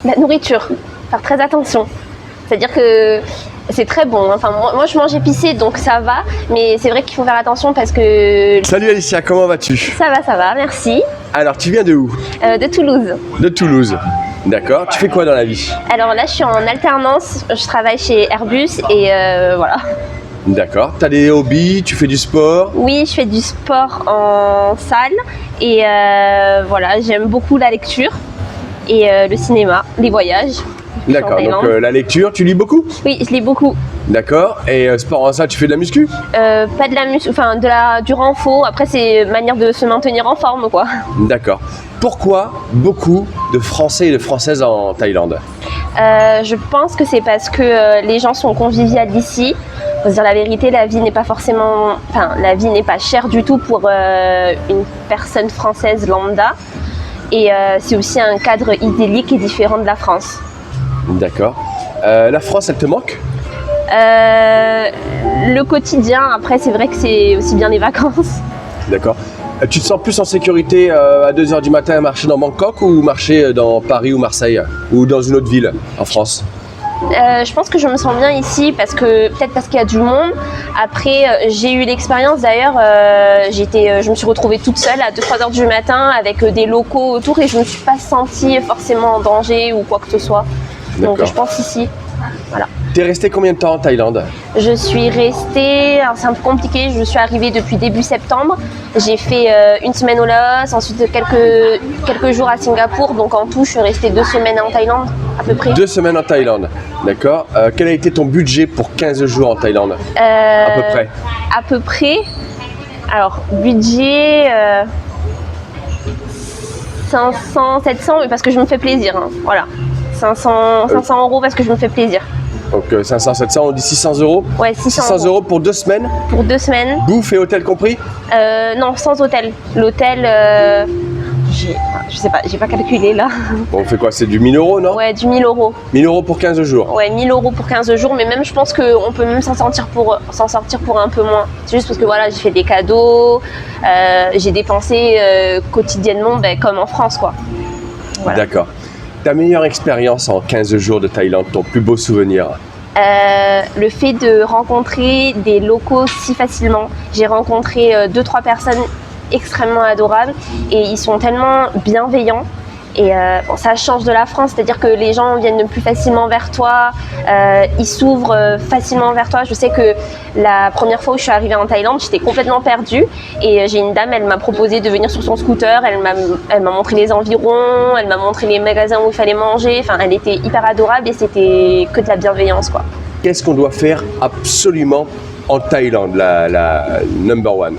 La nourriture, faire très attention. C'est-à-dire que c'est très bon. Enfin, moi, je mange épicé, donc ça va. Mais c'est vrai qu'il faut faire attention parce que... Salut Alicia, comment vas-tu? Ça va, merci. Alors, tu viens de où? De Toulouse. De Toulouse. D'accord. Tu fais quoi dans la vie? Alors là, je suis en alternance. Je travaille chez Airbus et voilà. D'accord. Tu as des hobbies? Tu fais du sport? Oui, je fais du sport en salle. Et voilà, j'aime beaucoup la lecture et le cinéma, les voyages. D'accord, donc la lecture, tu lis beaucoup? Oui, je lis beaucoup. D'accord, et sport en salle, tu fais de la muscu? Pas de la muscu, enfin du renfo, après c'est manière de se maintenir en forme quoi. D'accord. Pourquoi beaucoup de Français et de Françaises en Thaïlande? Je pense que c'est parce que les gens sont conviviales ici. Faut se dire la vérité, la vie n'est pas forcément, enfin la vie n'est pas chère du tout pour une personne française lambda. Et c'est aussi un cadre idyllique et différent de la France. D'accord. La France, elle te manque? Le quotidien, après c'est vrai que c'est aussi bien les vacances. D'accord. Tu te sens plus en sécurité à 2 h du matin à marcher dans Bangkok ou marcher dans Paris ou Marseille ou dans une autre ville en France? Je pense que je me sens bien ici peut-être parce qu'il y a du monde. Après, j'ai eu l'expérience d'ailleurs, je me suis retrouvée toute seule à 2-3 h du matin avec des locaux autour et je ne me suis pas sentie forcément en danger ou quoi que ce soit. Donc je pense ici. Voilà. T'es resté combien de temps en Thaïlande? Je suis restée, c'est un peu compliqué, je suis arrivée depuis début septembre. J'ai fait une semaine au Laos, ensuite quelques jours à Singapour. Donc en tout, je suis restée 2 semaines en Thaïlande à peu près. 2 semaines en Thaïlande, d'accord. Quel a été ton budget pour 15 jours en Thaïlande? À peu près. À peu près. Alors, budget 500, 700, parce que je me fais plaisir. Hein. Voilà. 500 € parce que je me fais plaisir. Donc 500, 700, on dit 600 €? Ouais, 600 € pour 2 semaines? Pour 2 semaines. Bouffe et hôtel compris? Non, sans hôtel. L'hôtel, je sais pas, j'ai pas calculé là. Bon, on fait quoi? C'est du 1000 €, non? Ouais, du 1000 €. 1000 € pour 15 jours? Ouais, 1000 € pour 15 jours, mais même je pense qu'on peut même s'en sortir pour un peu moins. C'est juste parce que voilà, j'ai fait des cadeaux, j'ai dépensé quotidiennement comme en France quoi. Voilà. D'accord. Ta meilleure expérience en 15 jours de Thaïlande, ton plus beau souvenir? Le fait de rencontrer des locaux si facilement. J'ai rencontré 2-3 personnes extrêmement adorables et ils sont tellement bienveillants. Et bon, ça change de la France, c'est-à-dire que les gens viennent plus facilement vers toi, ils s'ouvrent facilement vers toi. Je sais que la première fois où je suis arrivée en Thaïlande, j'étais complètement perdue et j'ai une dame, elle m'a proposé de venir sur son scooter, elle m'a montré les environs, elle m'a montré les magasins où il fallait manger, enfin elle était hyper adorable et c'était que de la bienveillance quoi. Qu'est-ce qu'on doit faire absolument en Thaïlande, la number one?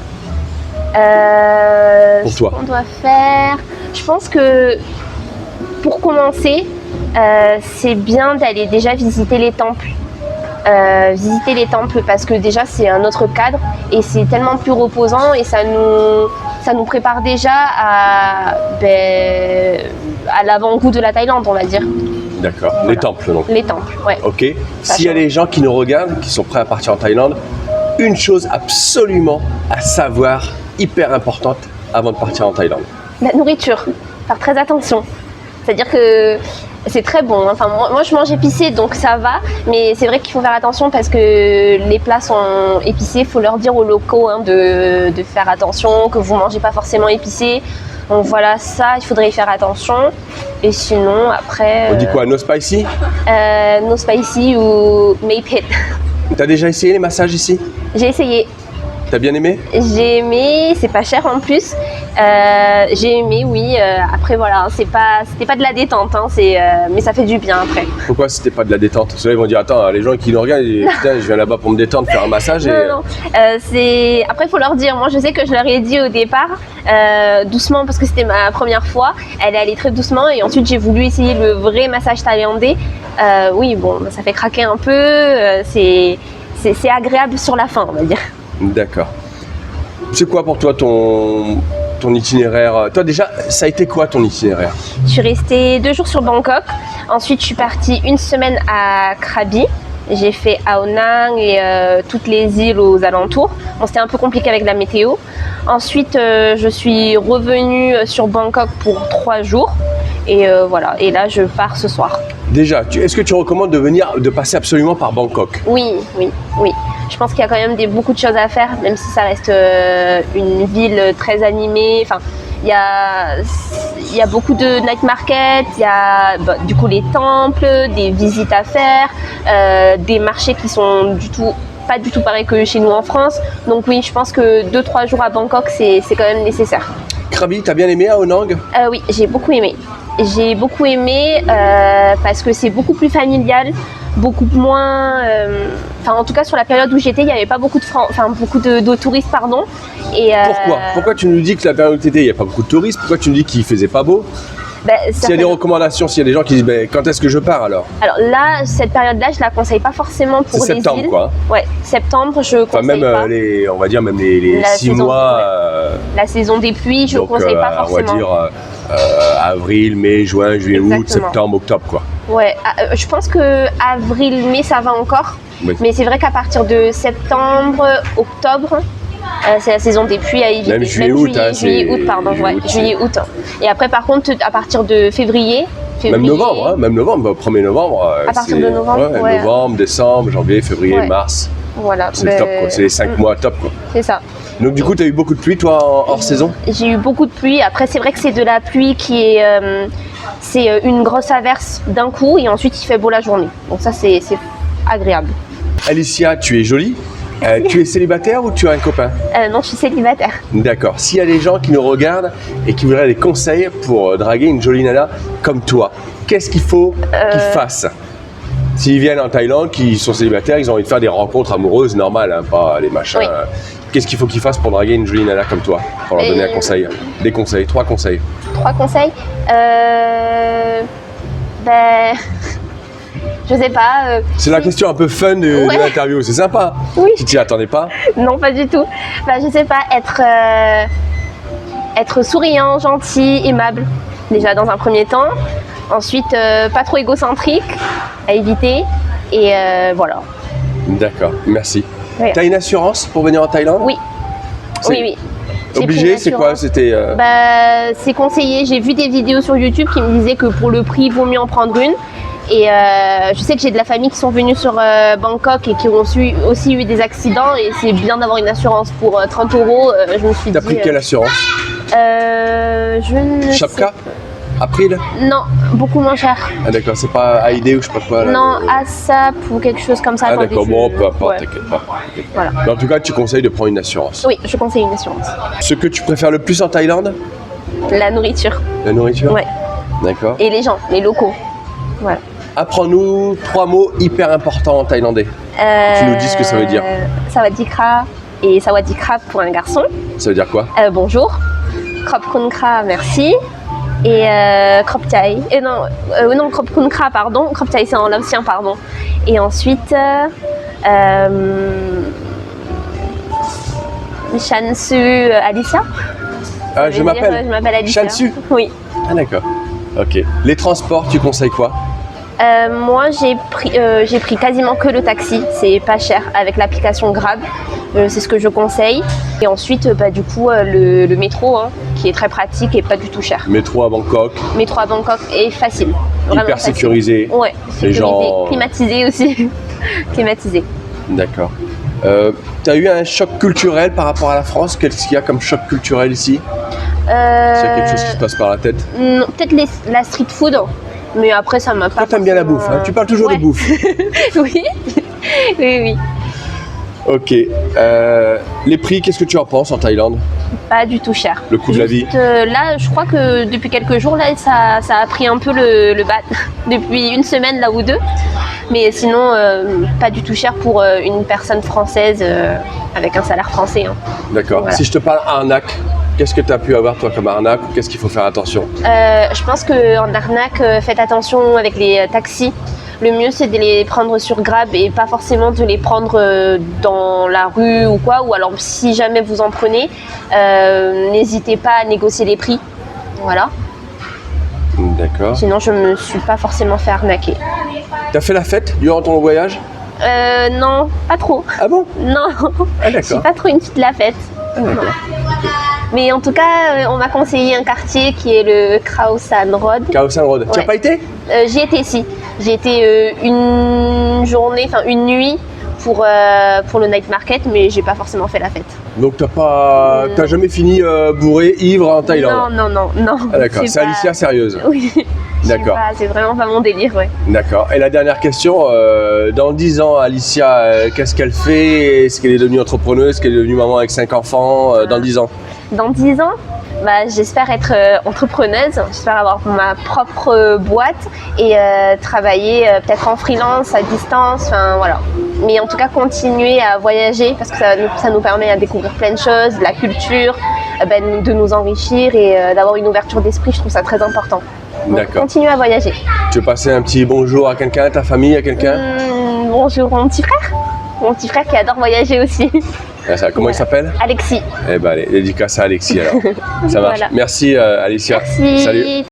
Pour toi? Ce qu'on doit faire, je pense que pour commencer, c'est bien d'aller déjà visiter les temples. Visiter les temples parce que déjà c'est un autre cadre et c'est tellement plus reposant et ça nous prépare déjà à l'avant-goût de la Thaïlande, on va dire. D'accord, Voilà. Les temples donc. Les temples, ouais. Ok, s'il y a des gens qui nous regardent, qui sont prêts à partir en Thaïlande, une chose absolument à savoir, hyper importante avant de partir en Thaïlande. La nourriture, faire très attention. C'est-à-dire que c'est très bon. Enfin, moi, je mange épicé, donc ça va. Mais c'est vrai qu'il faut faire attention parce que les plats sont épicés. Il faut leur dire aux locaux de faire attention, que vous ne mangez pas forcément épicé. Donc voilà, ça, il faudrait y faire attention. Et sinon, après... On dit quoi, no spicy? No spicy ou Maypit. T'as déjà essayé les massages ici? J'ai essayé. T'as bien aimé? J'ai aimé, c'est pas cher en plus. J'ai aimé, oui. Après voilà, c'était pas de la détente, hein, mais ça fait du bien après. Pourquoi c'était pas de la détente? Parce que là, ils vont dire attends, les gens qui nous regardent, ils disent, putain, je viens là-bas pour me détendre, faire un massage. Non. Après, il faut leur dire. Moi, je sais que je leur ai dit au départ, doucement, parce que c'était ma première fois. Elle est allée très doucement et ensuite j'ai voulu essayer le vrai massage thaïlandais. Oui, bon, ça fait craquer un peu. C'est agréable sur la fin, on va dire. D'accord. C'est quoi pour toi ton itinéraire? Toi déjà, ça a été quoi ton itinéraire? Je suis restée 2 jours sur Bangkok. Ensuite, je suis partie 1 semaine à Krabi. J'ai fait Ao Nang et toutes les îles aux alentours. Bon, c'était un peu compliqué avec la météo. Ensuite, je suis revenue sur Bangkok pour 3 jours. Et voilà, et là je pars ce soir. Déjà, est-ce que tu recommandes de passer absolument par Bangkok? Oui. Je pense qu'il y a quand même beaucoup de choses à faire, même si ça reste une ville très animée. Enfin, il y a beaucoup de night market, il y a du coup les temples, des visites à faire, des marchés qui sont pas du tout pareil que chez nous en France. Donc oui, je pense que 2-3 jours à Bangkok, c'est quand même nécessaire. Krabi, t'as bien aimé à Honang? Oui, j'ai beaucoup aimé. J'ai beaucoup aimé parce que c'est beaucoup plus familial, beaucoup moins. En tout cas, sur la période où j'étais, il n'y avait pas beaucoup de touristes, pardon. Et, Pourquoi tu nous dis que la période où tu étais, il n'y a pas beaucoup de touristes? Pourquoi tu nous dis qu'il faisait pas beau? S'il y a des recommandations, s'il y a des gens qui disent quand est-ce que je pars alors? Alors là, cette période-là, je la conseille pas forcément pour les septembre, îles. Quoi. Ouais, septembre, je conseille même pas. on va dire même les 6 mois. La saison des pluies, je conseille pas forcément. On va dire avril, mai, juin, juillet, août, septembre, octobre, quoi. Ouais, je pense que avril, mai, ça va encore. Oui. Mais c'est vrai qu'à partir de septembre, octobre, c'est la saison des pluies à éviter. Même juillet, août. Juillet, août. Et après, par contre, à partir de février. Même novembre, 1er novembre. À partir de novembre, novembre, décembre, janvier, février, mars. Voilà. C'est le top, quoi. C'est les 5 mois top, quoi. C'est ça. Donc du coup, tu as eu beaucoup de pluie, toi, hors saison? J'ai eu beaucoup de pluie. Après, c'est vrai que c'est de la pluie qui est... c'est une grosse averse d'un coup et ensuite il fait beau la journée. Donc ça, c'est agréable. Alicia, tu es jolie. Tu es célibataire ou tu as un copain? Non, je suis célibataire. D'accord. S'il y a des gens qui nous regardent et qui voudraient des conseils pour draguer une jolie nana comme toi, qu'est-ce qu'il faut qu'ils fassent? S'ils viennent en Thaïlande, qui sont célibataires, ils ont envie de faire des rencontres amoureuses normales, hein, pas les machins. Oui. Qu'est-ce qu'il faut qu'ils fassent pour draguer une jolie nana comme toi? Pour leur donner un conseil. Des conseils, 3 conseils. 3 conseils je sais pas. C'est la question un peu fun de l'interview, c'est sympa. Oui. Tu t'y attendais pas? Non, pas du tout. Je sais pas, être souriant, gentil, aimable, déjà dans un premier temps. Ensuite, pas trop égocentrique, à éviter. Et voilà. D'accord, merci. Oui. T'as une assurance pour venir en Thaïlande? Oui. Oui. Obligé, c'est quoi? C'était c'est conseillé. J'ai vu des vidéos sur YouTube qui me disaient que pour le prix, il vaut mieux en prendre une. Et je sais que j'ai de la famille qui sont venus sur Bangkok et qui ont aussi eu des accidents et c'est bien d'avoir une assurance pour 30 €. Je me suis dit. T'as pris quelle assurance? Je ne Chapka? April? Non, beaucoup moins cher. Ah d'accord, c'est pas AID ou je sais pas quoi là, non, ASAP ou quelque chose comme ça. Ah d'accord, bon, peu importe, t'inquiète pas. Voilà. Mais en tout cas, tu conseilles de prendre une assurance? Oui, je conseille une assurance. Ce que tu préfères le plus en Thaïlande? La nourriture. La nourriture? Ouais. D'accord. Et les gens, les locaux. Voilà. Apprends-nous 3 mots hyper importants en thaïlandais. Tu nous dis ce que ça veut dire. Sawadikra et sawadikra pour un garçon. Ça veut dire quoi? Bonjour. Krop kunkra, merci. Et krop chai. Non, krop kunkra, pardon. Krop chai, c'est en laotien, pardon. Et ensuite, Shansu Alicia. Je m'appelle Alicia. Shansu? Oui. Ah d'accord. Ok. Les transports, tu conseilles quoi? Moi, j'ai pris quasiment que le taxi. C'est pas cher avec l'application Grab. C'est ce que je conseille. Et ensuite, du coup, le métro, qui est très pratique et pas du tout cher. Métro à Bangkok. Métro à Bangkok est facile. Vraiment hyper facile. Sécurisé. Ouais, sécurisé. Gens... Climatisé aussi. Climatisé. D'accord. Tu as eu un choc culturel par rapport à la France? Qu'est-ce qu'il y a comme choc culturel ici? S'il y a quelque chose qui se passe par la tête? Peut-être la street food. Mais après, ça m'a pas. Toi, t'aimes bien la bouffe, hein? Tu parles toujours de bouffe. Oui. Oui. Ok. Les prix, qu'est-ce que tu en penses en Thaïlande? Pas du tout cher. Le coût de la vie? Là, je crois que depuis quelques jours, là, ça a pris un peu le bas. Depuis une semaine, là ou 2. Mais sinon, pas du tout cher pour une personne française avec un salaire français. Hein. D'accord. Voilà. Si je te parle arnaque, qu'est-ce que tu as pu avoir toi comme arnaque ou qu'est-ce qu'il faut faire attention? Je pense qu'en arnaque, faites attention avec les taxis. Le mieux, c'est de les prendre sur Grab et pas forcément de les prendre dans la rue ou quoi. Ou alors, si jamais vous en prenez, n'hésitez pas à négocier les prix. Voilà. D'accord. Sinon, je me suis pas forcément fait arnaquer. T'as fait la fête durant ton voyage? Non, pas trop. Ah bon? Non. Ah d'accord. Je suis pas trop une fille de la fête. Ah, d'accord. Okay. Mais en tout cas, on m'a conseillé un quartier qui est le Krausan Road. Krausan Road. Tu n'as Ouais. pas été? J'y étais, si. J'ai été une journée, enfin une nuit pour le night market, mais j'ai pas forcément fait la fête. Donc t'as jamais fini bourré, ivre en Thaïlande? Non. Ah, d'accord, c'est pas- Alicia sérieuse. Oui. D'accord. C'est vraiment pas mon délire, ouais. D'accord. Et la dernière question, dans 10 ans, Alicia, qu'est-ce qu'elle fait? Est-ce qu'elle est devenue entrepreneuse? Est-ce qu'elle est devenue maman avec 5 enfants dans 10 ans? Dans 10 ans, j'espère être entrepreneuse, j'espère avoir ma propre boîte et travailler peut-être en freelance, à distance, enfin voilà. Mais en tout cas, continuer à voyager parce que ça nous permet de découvrir plein de choses, de la culture, de nous enrichir et d'avoir une ouverture d'esprit, je trouve ça très important. Donc, D'accord. continuer à voyager. Tu veux passer un petit bonjour à quelqu'un, à ta famille, à quelqu'un? Bonjour mon petit frère. Mon petit frère qui adore voyager aussi. Ah, ça, comment il s'appelle? Alexis. Eh ben allez, dédicace à Alexis alors. Ça marche. Voilà. Merci Alicia. Merci. Salut.